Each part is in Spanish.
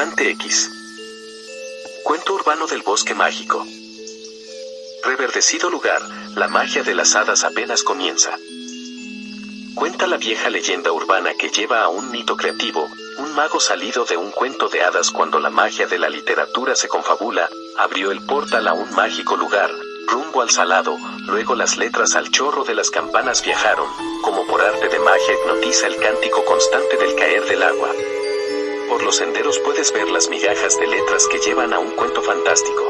Mutante X. Cuento urbano del bosque mágico. Reverdecido lugar, la magia de las hadas apenas comienza. Cuenta la vieja leyenda urbana que lleva a un mito creativo, un mago salido de un cuento de hadas cuando la magia de la literatura se confabula, abrió el portal a un mágico lugar, rumbo al salado, luego las letras al chorro de las campanas viajaron, como por arte de magia hipnotiza el cántico constante del caer del agua. Por los senderos puedes ver las migajas de letras que llevan a un cuento fantástico.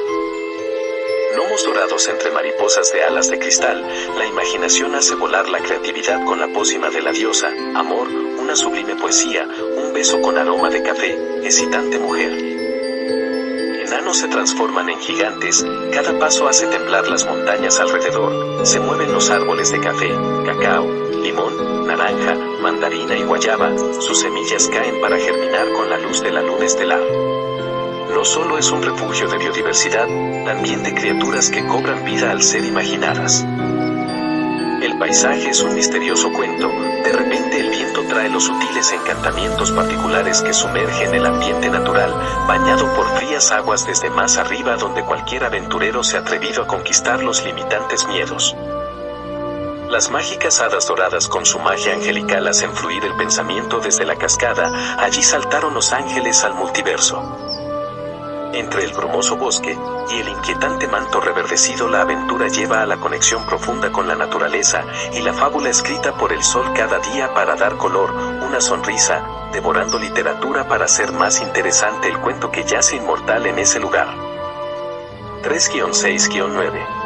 Gnomos dorados entre mariposas de alas de cristal, la imaginación hace volar la creatividad con la pócima de la diosa, amor, una sublime poesía, un beso con aroma de café, excitante mujer. Enanos se transforman en gigantes, cada paso hace temblar las montañas alrededor, se mueven los árboles de café, cacao, limón, naranja, mandarina y guayaba, sus semillas caen para germinar con la luz de la luna estelar. No solo es un refugio de biodiversidad, también de criaturas que cobran vida al ser imaginadas. El paisaje es un misterioso cuento, de repente el viento trae los sutiles encantamientos particulares que sumergen el ambiente natural, bañado por frías aguas desde más arriba donde cualquier aventurero se ha atrevido a conquistar los limitantes miedos. Las mágicas hadas doradas con su magia angelical hacen fluir el pensamiento desde la cascada, allí saltaron los ángeles al multiverso. Entre el brumoso bosque y el inquietante manto reverdecido la aventura lleva a la conexión profunda con la naturaleza y la fábula escrita por el sol cada día para dar color, una sonrisa, devorando literatura para hacer más interesante el cuento que yace inmortal en ese lugar. 3-6-9